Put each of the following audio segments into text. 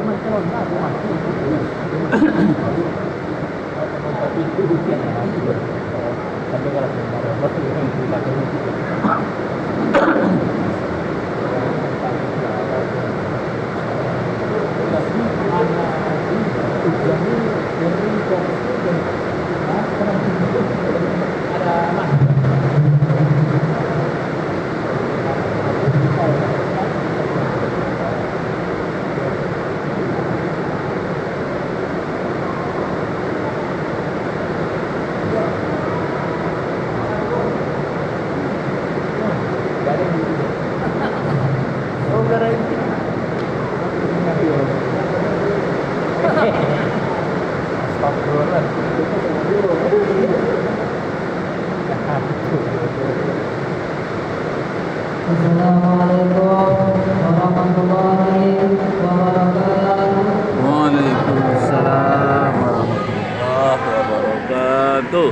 Assalamualaikum warahmatullahi wabarakatuh. Waalaikumsalam warahmatullahi wabarakatuh.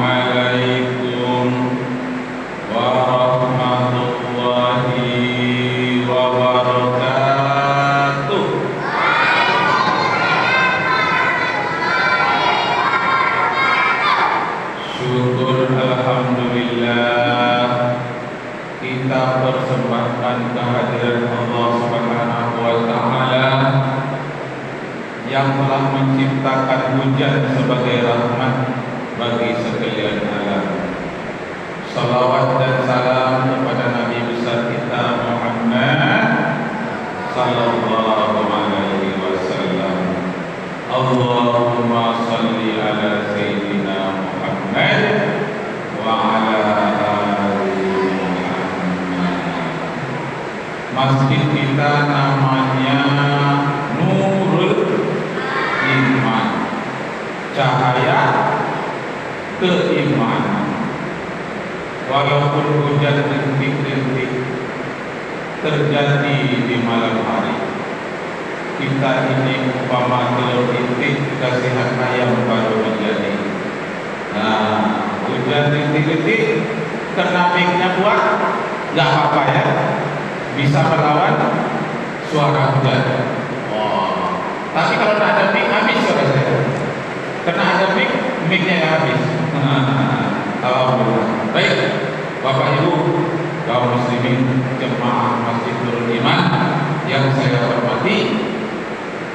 Assalamualaikum warahmatullahi wabarakatuh. Syukur alhamdulillah kita persembahkan kehadiran Allah Subhanahu wa taala yang telah menciptakan hujan sebagai rahmat bagi sekalian alam. Salawat dan salam kepada Nabi besar kita Muhammad sallallahu alaihi wasallam. Allahumma salli ala sayyidina Muhammad wa ala ali Muhammad. Masjid kita namanya Nurul Iman, cahaya keimanan. Walaupun hujan rintik-rintik terjadi di malam hari, kita ini umpama telur itik kasihan ayam baru menjadi. Nah, hujan rintik-rintik kena mic-nya buat nggak apa-apa ya, bisa melawan suara hujan. Tapi kalau tidak ada mic habis suara saya. Karena ada mic, mic-nya yang habis. Alhamdulillah. Baik, Bapak Ibu, kaum muslimin jemaah Masjid Nurul Iman yang saya hormati,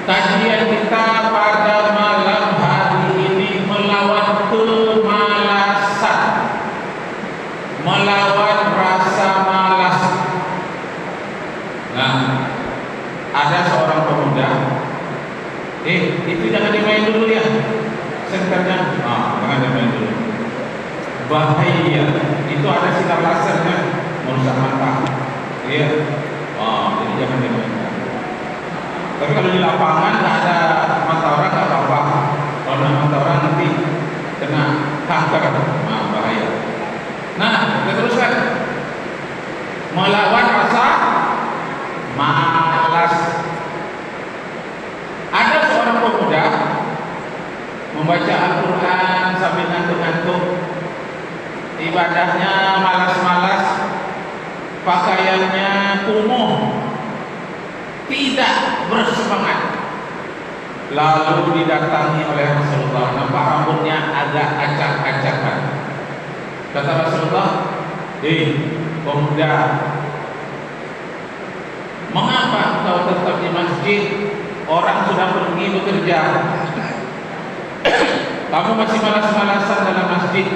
kajian kita pada malam hari ini melawan kemalasan, melawan rasa malas. Nah, ada seorang pemuda, itu jangan dimain dulu ya, senternya, jangan dimain dulu. Bahaya, itu ada sinar lasernya, merusak mata. Iya, jadi jangan dimainkan. Tapi kalau di lapangan nggak ada mata orang nggak apa-apa. membaca Al-Quran sambil ngantuk-ngantuk, ibadahnya malas-malas, pakaiannya kumuh, tidak bersemangat. Lalu didatangi oleh Rasulullah, nampak rambutnya agak acak-acakan. Kata Rasulullah, pemuda, mengapa engkau tetap di masjid? Orang sudah pergi bekerja, kamu masih malas-malasan dalam masjid.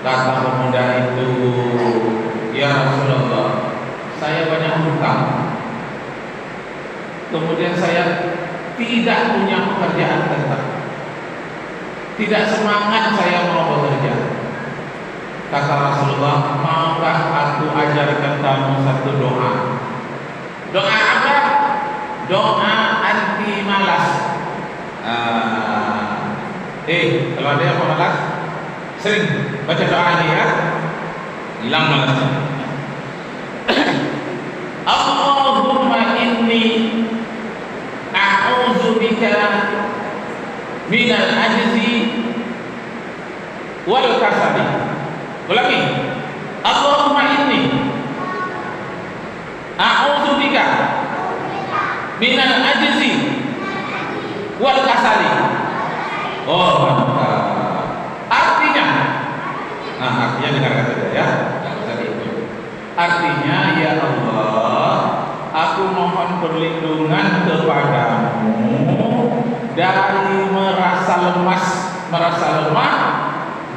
Kata pemuda itu, ya Rasulullah, saya banyak hutang, kemudian saya tidak punya pekerjaan tetap, tidak semangat saya mau bekerja. Kata Rasulullah, maukah aku ajarkan kamu satu doa? Doa apa? Doa anti malas. Kalau ada yang malas, sering baca doa ini ya, hilang malasnya. Allahumma inni a'udzubika minal ajzi wal kasali. Ulangi. Allahumma inni a'udzubika minal ajzi wal kasali. Oh, mantap. Artinya dengarkan saja ya. Artinya, ya Allah, aku mohon perlindungan kepadamu dari merasa lemah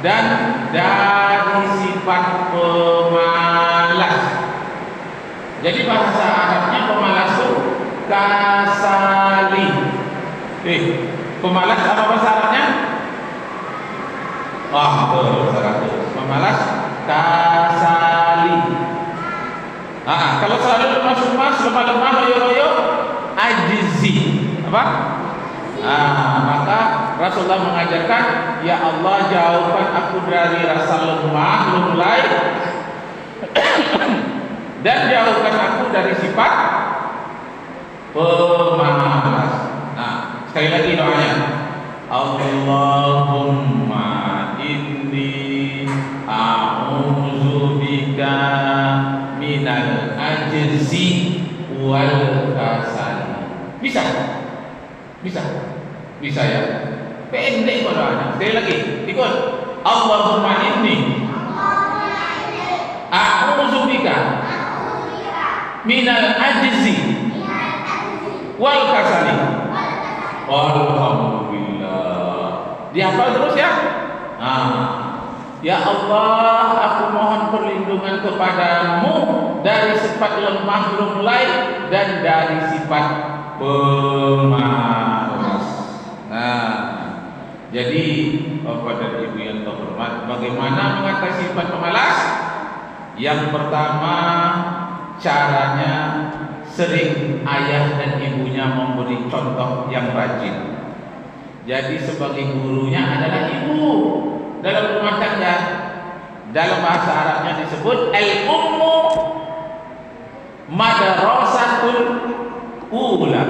dan dari sifat pemalas. Jadi bahasa Arabnya pemalas itu kasali. Pemalas apa bahasa Arabnya? Betul, bahasa Arab. Pemalas kasali. Kalau selalu lemas-lemas, lemah-lemah, royo-royo, ajzi. Apa? Maka Rasulullah mengajarkan, ya Allah, jauhkan aku dari rasa lemah, lunglai, dan jauhkan aku dari sifat pemalas. Sekali lagi doanya, Allahumma inni a'udzubika minal ajzi wal kasali. Bisa ya. Pendek kok doanya. Sekali lagi, ikut. Allahumma inni a'udzubika minal ajzi wal kasali. Alhamdulillah. Dihafal terus ya. Ya Allah, aku mohon perlindungan kepadamu dari sifat lemah lunglai dan dari sifat pemalas. Jadi Bapak dan Ibu yang terhormat, bagaimana mengatasi sifat pemalas? Yang pertama, caranya sering ayah dan ibunya memberi contoh yang rajin. Jadi sebagai gurunya adalah ibu dalam rumah tangga. Dalam bahasa Arabnya disebut al-ummu madrasatul ula.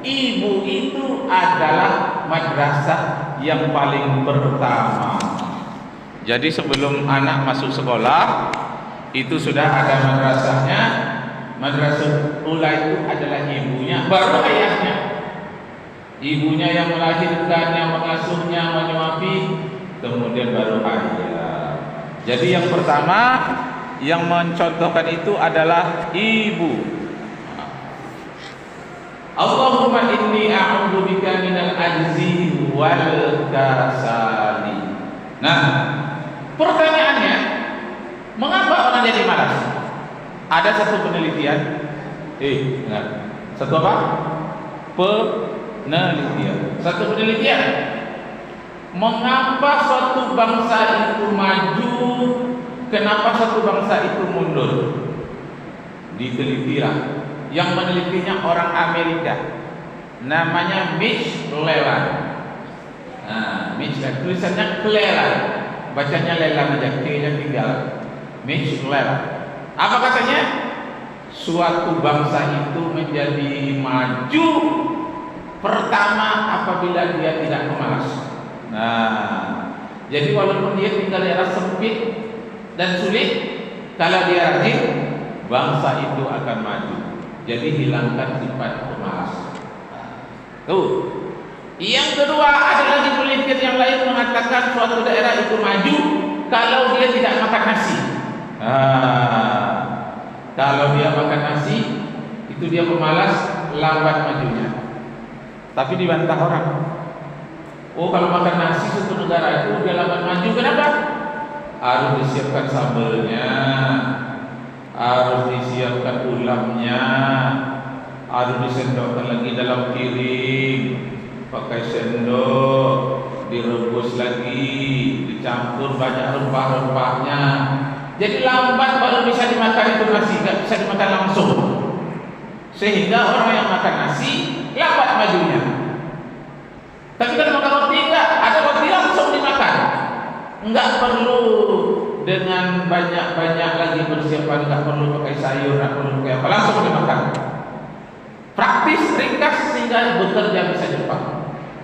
Ibu itu adalah madrasah yang paling pertama. Jadi sebelum anak masuk sekolah itu sudah ada madrasahnya. Madrasah ula itu adalah ibunya, baru ayahnya. Ibunya yang melahirkan, yang mengasuhnya, menyuapi, kemudian baru ayah. Jadi yang pertama yang mencontohkan itu adalah ibu. Allahumma inni a'udzubika minal ajzi wal kasali. Nah, pertanyaannya, mengapa orang jadi malas? Ada satu penelitian. Dengar. Satu apa? Penelitian. Satu penelitian. Mengapa suatu bangsa itu maju? Kenapa suatu bangsa itu mundur? Ditelitilah. Yang menelitinya orang Amerika. Namanya Mitch Leland. Mitch Leland. Tulisannya Leland. Bacanya Leland aja. T-nya tinggal. Mitch Leland. Apa katanya? Suatu bangsa itu menjadi maju pertama apabila apabila dia tidak pemalas. Nah, jadi walaupun dia tinggal di daerah sempit dan sulit, kalau dia rajin, bangsa itu akan maju. Jadi hilangkan sifat pemalas. Tuh. Yang kedua, ada lagi penelitian yang lain mengatakan suatu daerah itu maju kalau dia tidak makan nasi. Kalau dia makan nasi, itu dia pemalas, lambat majunya. Tapi dibantah orang. Oh, kalau makan nasi suatu negara itu dia lambat maju. Kenapa? Harus disiapkan sambelnya, harus disiapkan ulamnya, harus disendokkan lagi dalam piring, pakai sendok, direbus lagi, dicampur banyak rempah-rempahnya. Jadi lambat baru bisa dimakan itu nasi, nggak bisa dimakan langsung. Sehingga orang yang makan nasi lambat majunya. Tapi kalau makan roti enggak, ada roti langsung dimakan. Enggak perlu dengan banyak-banyak lagi persiapan, enggak perlu pakai sayur, enggak perlu pakai apa, langsung dimakan. Praktis, ringkas sehingga bekerja bisa cepat.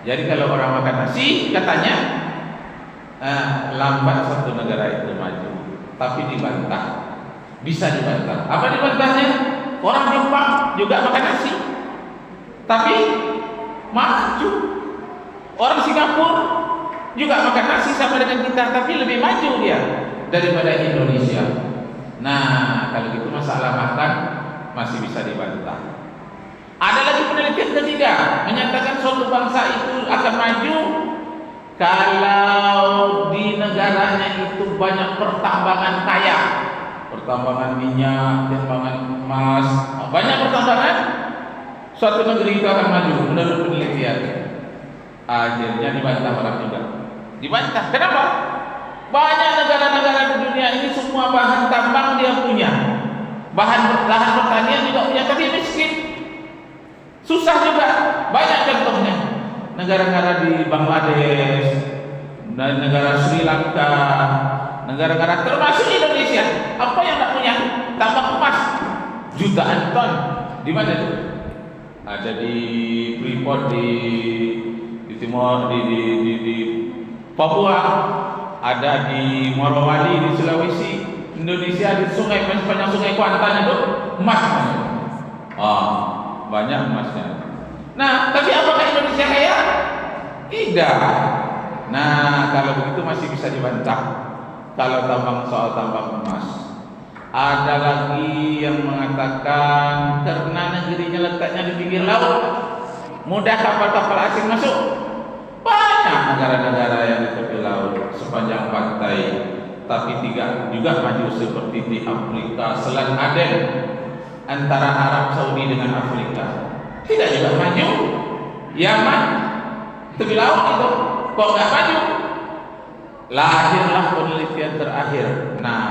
Jadi kalau orang makan nasi katanya lambat satu negara itu maju. Tapi dibantah, bisa dibantah. Apa dibantahnya? Orang Jepang juga makan nasi, tapi maju. Orang Singapura juga makan nasi sama dengan kita, tapi lebih maju dia daripada Indonesia. Nah, kalau gitu masalah makan masih bisa dibantah. Ada lagi penelitian ketiga menyatakan suatu bangsa itu akan maju kalau di negaranya itu banyak pertambangan kaya, pertambangan minyak, pertambangan emas, banyak pertambangan. Suatu negeri itu akan maju menurut penelitian. Akhirnya dibantah orang juga. Dibantah. Kenapa? Banyak negara-negara di dunia ini semua bahan tambang dia punya, lahan pertanian juga punya, tapi miskin, susah juga. Banyak contohnya. Negara-negara di Bangladesh, negara Sri Lanka, negara-negara termasuk Indonesia. Apa yang tak punya? Tambang emas jutaan ton. Di mana itu? Ada di Freeport di Timor, di Papua, ada di Morowali di Sulawesi, Indonesia di sungai, sepanjang sungai Kuantan itu emas. Banyak emasnya. Nah, tapi apakah Indonesia kaya? Tidak. Nah, kalau begitu masih bisa dibantah. Kalau soal tambang emas, ada lagi yang mengatakan karena negerinya letaknya di pinggir laut, mudah kapal-kapal asing masuk. Banyak negara-negara yang di tepi laut sepanjang pantai, tapi tidak juga maju seperti di Afrika, Selat Aden antara Arab Saudi dengan Afrika. Tidak juga maju. Yaman, tepi laut itu kok nggak maju? Lahirlah penelitian terakhir. Nah,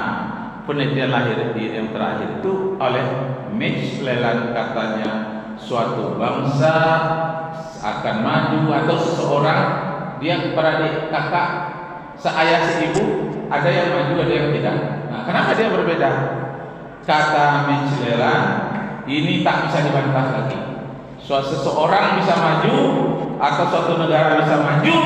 penelitian lahir yang terakhir itu oleh Michelin, katanya suatu bangsa akan maju atau seseorang, dia beradik kakak, seayah seibu, ada yang maju ada yang tidak. Nah, kenapa dia berbeda? Kata Michelin, ini tak bisa dibantah lagi. Seseorang bisa maju atau suatu negara bisa maju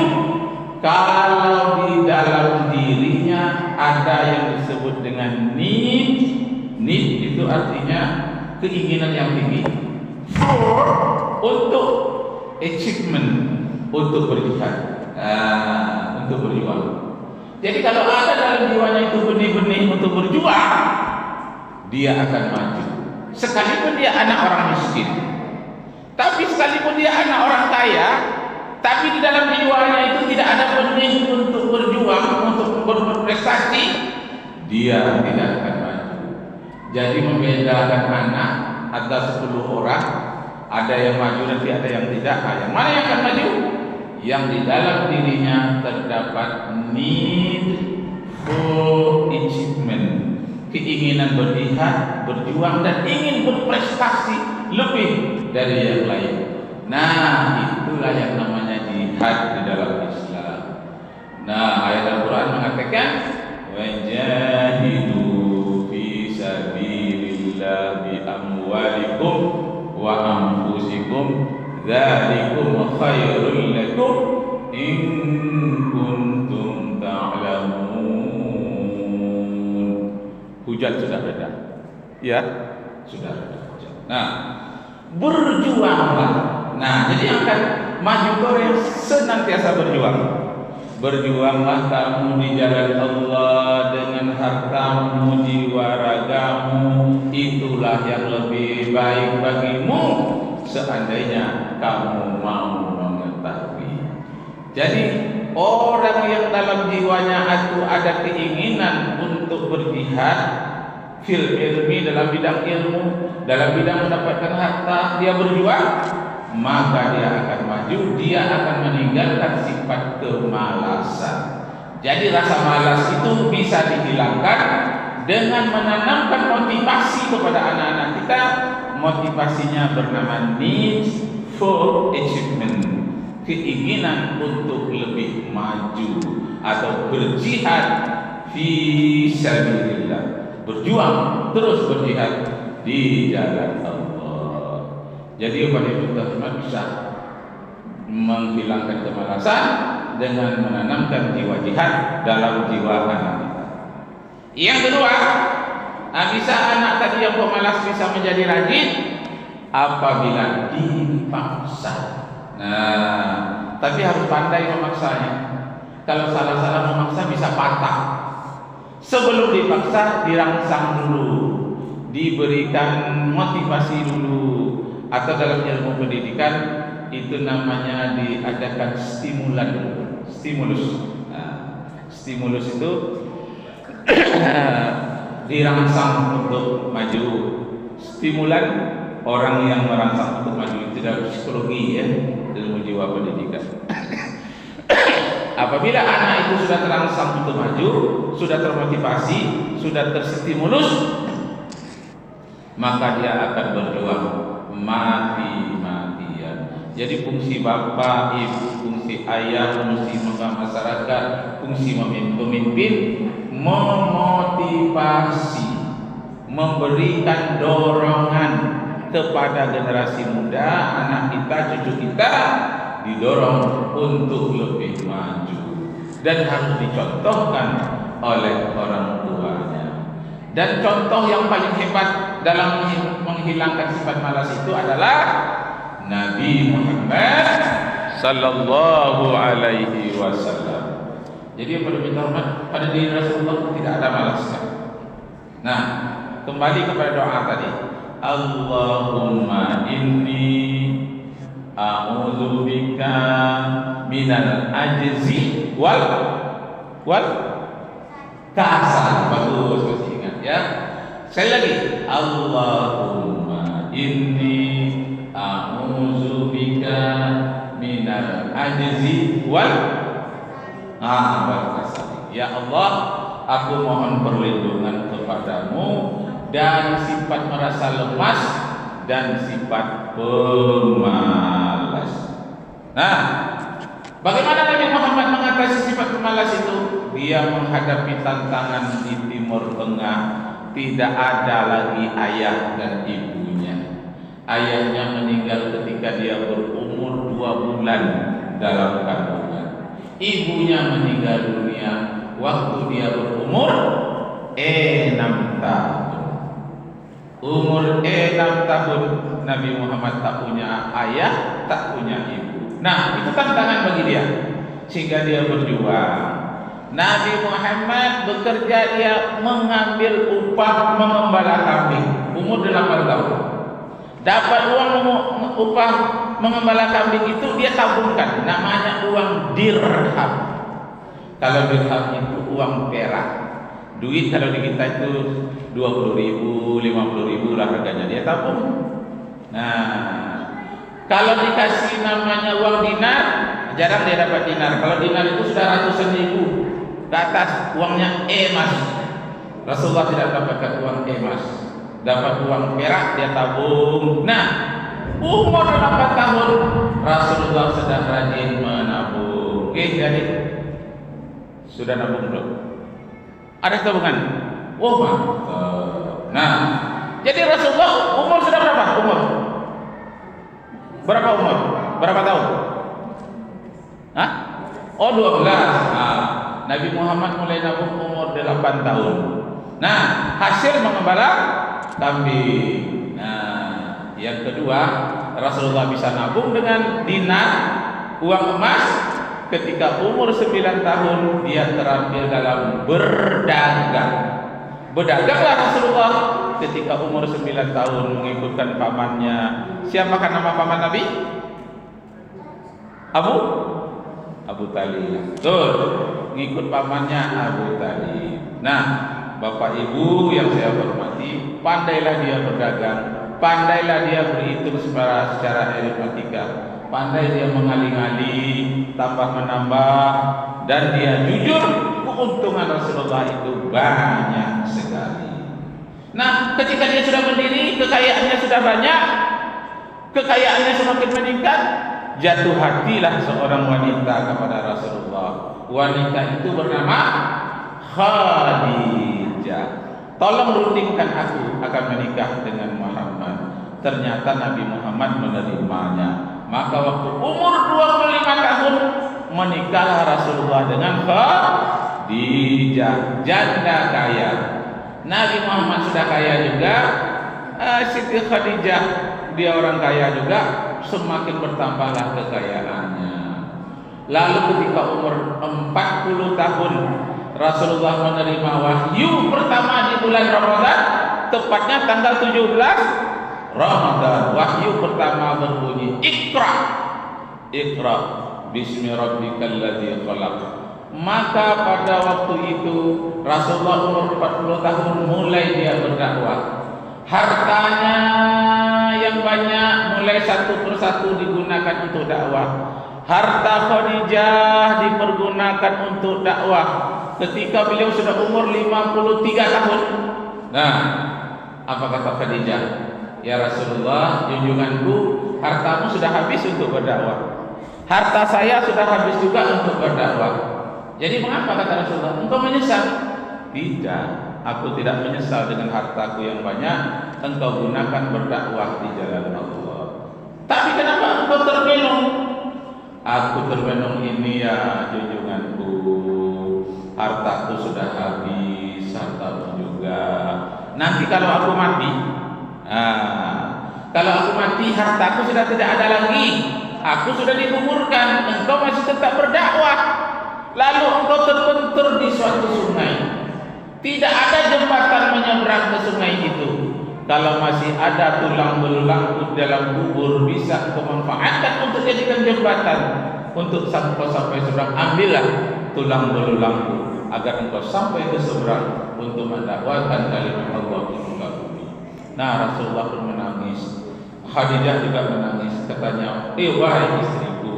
kalau di dalam dirinya ada yang disebut dengan need. Need itu artinya keinginan yang tinggi, untuk achievement, untuk berjihad, untuk berjuang. Jadi kalau ada dalam jiwanya itu benih-benih untuk berjuang, dia akan maju. Sekalipun dia anak orang miskin, tapi sekalipun dia anak orang kaya, tapi di dalam jiwanya itu tidak ada benih untuk berjuang, untuk berprestasi, dia tidak akan maju. Jadi membedakan anak ada 10 orang, ada yang maju nanti ada yang tidak. Yang mana yang akan maju? Yang di dalam dirinya terdapat need for achievement, keinginan berjihad, berjuang, dan ingin berprestasi lebih dari yang lain. Nah, itulah yang namanya jihad di dalam Islam. Nah, ayat Al-Quran mengatakan wajahidu fi sabilillah bi amwalikum wa anfusikum dzalikum khairul lakum in kuntum ta'lamun. Hujan sudah reda. Ya, sudah reda hujan. Nah, berjuanglah. Nah, jadi yang akan maju Korea senantiasa berjuang. Berjuanglah kamu di jalan Allah dengan hartamu, jiwa ragamu. Itulah yang lebih baik bagimu seandainya kamu mau mengetahui. Jadi orang yang dalam jiwanya itu ada keinginan untuk berjihad fil ilmi, dalam bidang ilmu, dalam bidang mendapatkan harta, dia berjuang, maka dia akan maju, dia akan meninggalkan sifat kemalasan. Jadi rasa malas itu bisa dihilangkan dengan menanamkan motivasi kepada anak-anak kita. Motivasinya bernama needs for achievement, keinginan untuk lebih maju atau berjihad fi sabilillah, berjuang terus berjihad di jalan Allah. Jadi umat itu bisa menghilangkan kemalasan dengan menanamkan jiwa jihad dalam jiwa anak kita. Yang kedua, bisa anak tadi yang pemalas bisa menjadi rajin apabila dipaksa. Nah, tapi harus pandai memaksanya. Kalau salah-salah memaksa bisa patah. Sebelum dipaksa dirangsang dulu, diberikan motivasi dulu, atau dalam ilmu pendidikan itu namanya diadakan stimulan dulu. Stimulus. Nah, stimulus itu dirangsang untuk maju. Stimulan orang yang merangsang untuk maju itu dalam psikologi, ya, ilmu jiwa pendidikan. Apabila anak itu sudah terangsang untuk maju, sudah termotivasi, sudah terstimulus, maka dia akan berjuang mati-matian. Jadi fungsi bapak, ibu, fungsi ayah, fungsi masyarakat, fungsi pemimpin memotivasi, memberikan dorongan kepada generasi muda, anak kita, cucu kita, didorong untuk lebih maju dan harus dicontohkan oleh orang tuanya. Dan contoh yang paling hebat dalam menghilangkan sifat malas itu adalah Nabi Muhammad sallallahu alaihi wasallam. Jadi yang perlu kita hormat pada diri Rasulullah tidak ada malasnya. Nah, kembali kepada doa tadi. Allahumma inni a'udzubika minal ajzi wal kasal. Bagus, masih ingat ya. Sekali lagi, Allahumma inni a'udzubika minal ajzi wal kasal. Ya Allah, aku mohon perlindungan kepadamu dan sifat merasa lemas dan sifat pemalas. Nah, bagaimana Nabi Muhammad mengatasi sifat pemalas itu? Dia menghadapi tantangan di Timur Tengah, tidak ada lagi ayah dan ibunya. Ayahnya meninggal ketika dia berumur 2 bulan dalam kandungan. Ibunya meninggal dunia waktu dia berumur 6 tahun. Umur 6 tahun Nabi Muhammad tak punya ayah, tak punya ibu. Nah, itu tantangan bagi dia, sehingga dia berjuang. Nabi Muhammad bekerja, dia mengambil upah mengembala kambing. Umur 8 tahun. Dapat uang upah mengembala kambing itu dia tabungkan, namanya uang dirham. Kalau dirham itu uang perak. Duit kalau di kita itu 20.000, 50.000 lah harganya, dia tabung. Nah, kalau dikasih namanya uang dinar, jarang dia dapat dinar. Kalau dinar itu sudah ratusan ribu ke atas, uangnya emas. Rasulullah tidak dapatkan uang emas, dapat uang perak, dia tabung. Nah, umur 8 tahun Rasulullah sudah rajin menabung. Jadi sudah nabung belum? Ada tabungan? Oh, mantap. Nah, jadi Rasulullah umur sudah berapa? Berapa umur? Berapa tahun? Hah? Oh 12. Nah, Nabi Muhammad mulai nabung umur 8 tahun. Nah, hasil mengembala kambing. Nah, yang kedua, Rasulullah bisa nabung dengan dinar, uang emas. Ketika umur 9 tahun dia terampil dalam berdagang. Berdaganglah Rasulullah ketika umur 9 tahun mengikutkan pamannya. Siapakah nama paman Nabi? Abu Talib. Betul, ngikut pamannya Abu Talib. Nah, Bapak Ibu yang saya hormati, pandailah dia berdagang, pandailah dia berhitung secara aritmatika, pandai dia mengali-ngali, tambah menambah, dan dia jujur. Keuntungan Rasulullah itu banyak sekali. Nah, ketika dia sudah berdiri, kekayaannya sudah banyak, kekayaannya semakin meningkat, jatuh hatilah seorang wanita kepada Rasulullah. Wanita itu bernama Khadijah. Tolong rundingkan aku akan menikah dengan Muhammad. Ternyata Nabi Muhammad menerimanya. Maka waktu umur 25 tahun menikahlah Rasulullah dengan Khadijah, janda kaya. Nabi Muhammad sudah kaya juga, Siti Khadijah dia orang kaya juga, semakin bertambahlah kekayaannya. Lalu ketika umur 40 tahun Rasulullah menerima wahyu pertama di bulan Ramadan, tepatnya tanggal 17 Ramadan. Wahyu pertama berbunyi Iqra, Iqra bismi rabbikal ladzi khalaq. Maka pada waktu itu Rasulullah umur 40 tahun mulai dia berdakwah. Hartanya yang banyak mulai satu persatu digunakan untuk dakwah. Harta Khadijah dipergunakan untuk dakwah ketika beliau sudah umur 53 tahun. Nah, apa kata Khadijah? Ya Rasulullah, junjunganku, hartamu sudah habis untuk berdakwah. Harta saya sudah habis juga untuk berdakwah. Jadi mengapa kata Rasulullah? Engkau menyesal? Tidak, aku tidak menyesal dengan hartaku yang banyak engkau gunakan berdakwah di jalan Allah. Tapi kenapa engkau termenung? Aku termenung ini ya junjunganku, hartaku sudah habis, hartamu juga. Nanti kalau aku mati, kalau aku mati hartaku sudah tidak ada lagi. Aku sudah dikuburkan, engkau masih tetap berdakwah. Lalu engkau terbentur di suatu sungai. Tidak ada jembatan menyeberang ke sungai itu. Kalau masih ada tulang belulangku dalam kubur, bisa engkau manfaatkan untuk jadikan jembatan untuk sampai seberang. Ambillah tulang belulangku agar engkau sampai ke seberang untuk mendakwakan kalimat Allah di muka bumi. Nah, Rasulullah pun menangis. Khadijah juga menangis. Katanya, wahai istriku,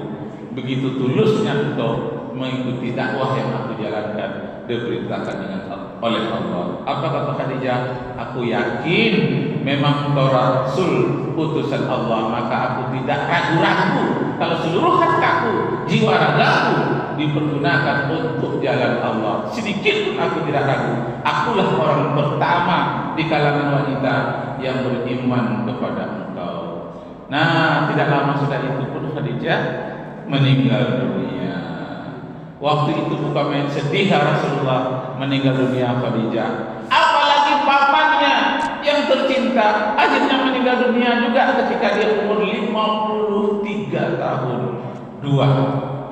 begitu tulusnya engkau mengikuti dakwah yang aku jalankan, diperintahkan dengan oleh Allah. Apa kata Khadijah? Aku yakin memang engkau Rasul utusan Allah, maka aku tidak ragu-ragu kalau seluruh hartaku, jiwa ragaku dipergunakan untuk jalan Allah. Sedikit pun aku tidak ragu. Akulah orang pertama di kalangan wanita yang beriman kepada engkau. Nah, tidak lama sudah itu pun Khadijah meninggal dunia. Waktu itu bukan main sedih Rasulullah meninggal dunia Khadijah. Apalagi pamannya yang tercinta akhirnya meninggal dunia juga ketika dia umur 53 tahun. Dua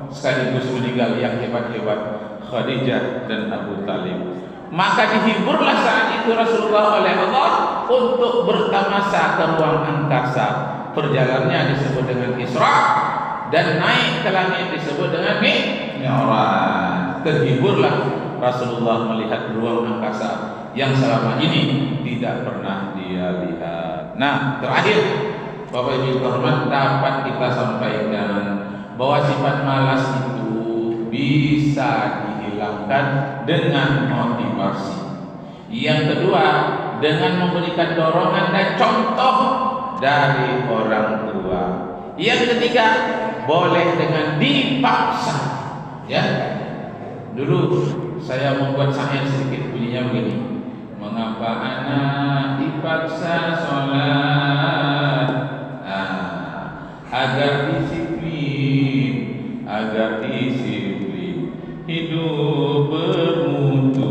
sekaligus meninggal yang hebat-hebat, Khadijah dan Abu Talib. Maka dihiburlah saat itu Rasulullah oleh Allah untuk bertamasa ke ruang angkasa. Perjalanannya disebut dengan Isra, dan naik ke langit disebut dengan Mi'raj. Terhiburlah Rasulullah melihat ruang angkasa yang selama ini tidak pernah dia lihat. Nah, terakhir Bapak Ibu hormat, dapat kita sampaikan bahwa sifat malas itu bisa dihilangkan dengan motivasi. Yang kedua, dengan memberikan dorongan dan contoh dari orang tua. Yang ketiga, boleh dengan dipaksa. Ya, dulu saya membuat syair sedikit, bunyinya begini: mengapa anak dipaksa sholat? Agar disiplin, agar disiplin. hidup bermutu.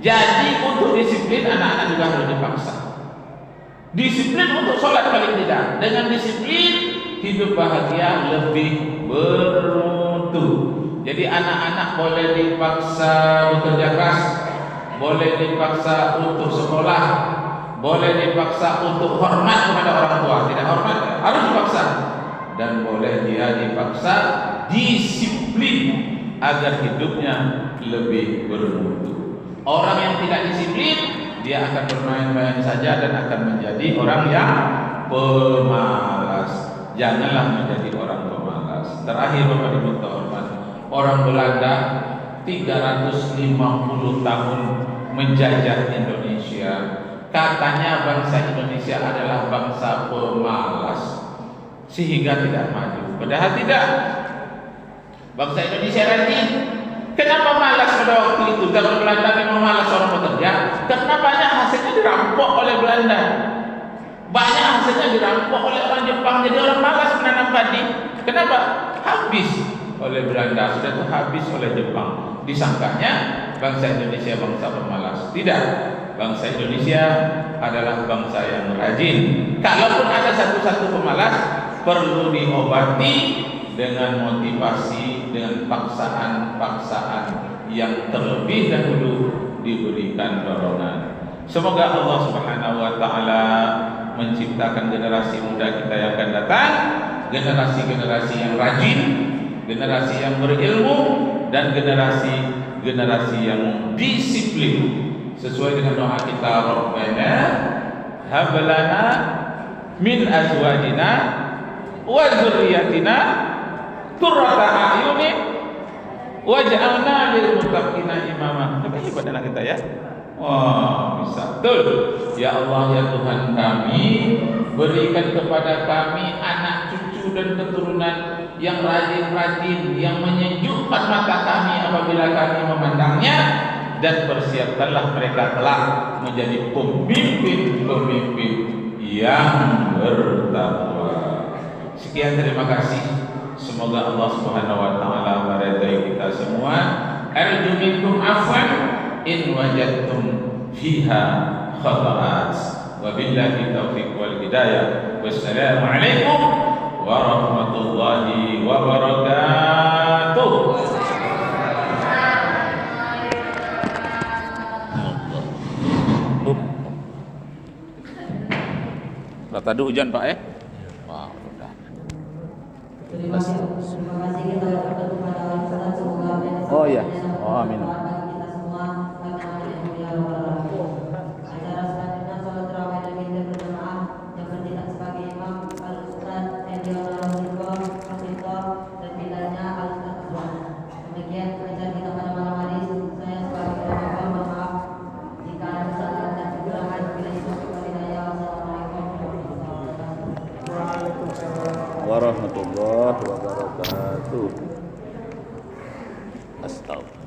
Jadi untuk disiplin anak-anak juga harus dipaksa. Disiplin untuk sholat paling tidak. Dengan disiplin hidup bahagia lebih bermutu. Jadi anak-anak boleh dipaksa bekerja keras, boleh dipaksa untuk sekolah, boleh dipaksa untuk hormat kepada orang tua. Tidak hormat harus dipaksa. Dan boleh dia dipaksa disiplin agar hidupnya lebih bermutu. Orang yang tidak disiplin, dia akan bermain-main saja dan akan menjadi orang yang pemalas. Janganlah menjadi orang pemalas. Terakhir Bapak Ibu terhormat, orang Belanda 350 tahun menjajah Indonesia. Katanya bangsa Indonesia adalah bangsa pemalas sehingga tidak maju. Padahal tidak. Bangsa Indonesia rajin. Kenapa malas pada waktu itu? Karena Belanda memang malas orang bekerja. Karena banyak hasilnya dirampok oleh Belanda. Banyak hasilnya dirampok oleh orang Jepang. Jadi orang malas menanam padi. Kenapa? Habis oleh Belanda, sudah itu habis oleh Jepang. Disangkanya bangsa Indonesia bangsa pemalas. Tidak. Bangsa Indonesia adalah bangsa yang rajin. Kalaupun ada satu-satu pemalas, perlu diobati dengan motivasi, dengan paksaan-paksaan yang terlebih dahulu diberikan dorongan. Semoga Allah Subhanahu wa taala menciptakan generasi muda kita yang akan datang, generasi-generasi yang rajin, generasi yang berilmu, dan generasi yang disiplin sesuai dengan doa kita, Rabbana hab lana min azwajina wa dzurriyyatina qurrata a'yunin waj'alna lil muttaqina imama. Hebat anak kita ya. Wah, bisa. Betul. Ya Allah, ya Tuhan kami, berikan kepada kami anak cucu dan keturunan yang rajin-rajin, yang menyejukkan mata kami apabila kami memandangnya, dan persiapkanlah mereka kelak menjadi pemimpin-pemimpin yang bertakwa. Sekian, terima kasih. Semoga Allah Subhanahu wa taala meridai kita semua. Arju minkum afwan in wajadtum fiha khata'at. Wabillahi taufiq wal hidayah. Wassalamu alaikum warahmatullahi wabarakatuh. Tadi hujan Pak ya? Wah, udah. Terima kasih kita berdoa kepada Allah Subhanahu semoga apa yang Oh iya. Oh amin. kita semua acara selanjutnya salat tarawih dan kita berjamaah yang bertindak sebagai imam Al-Ustaz Edion Al-Hidwah dan bidanya Al-Ustaz Azwan. Demikian acara kita pada malam hari. Saya sebagai ketua mohon maaf jika ada kesalahan dan kekurangan. Bila itu hidayah. Assalamualaikum Warahmatullahi wabarakatuh. Astagfirullah.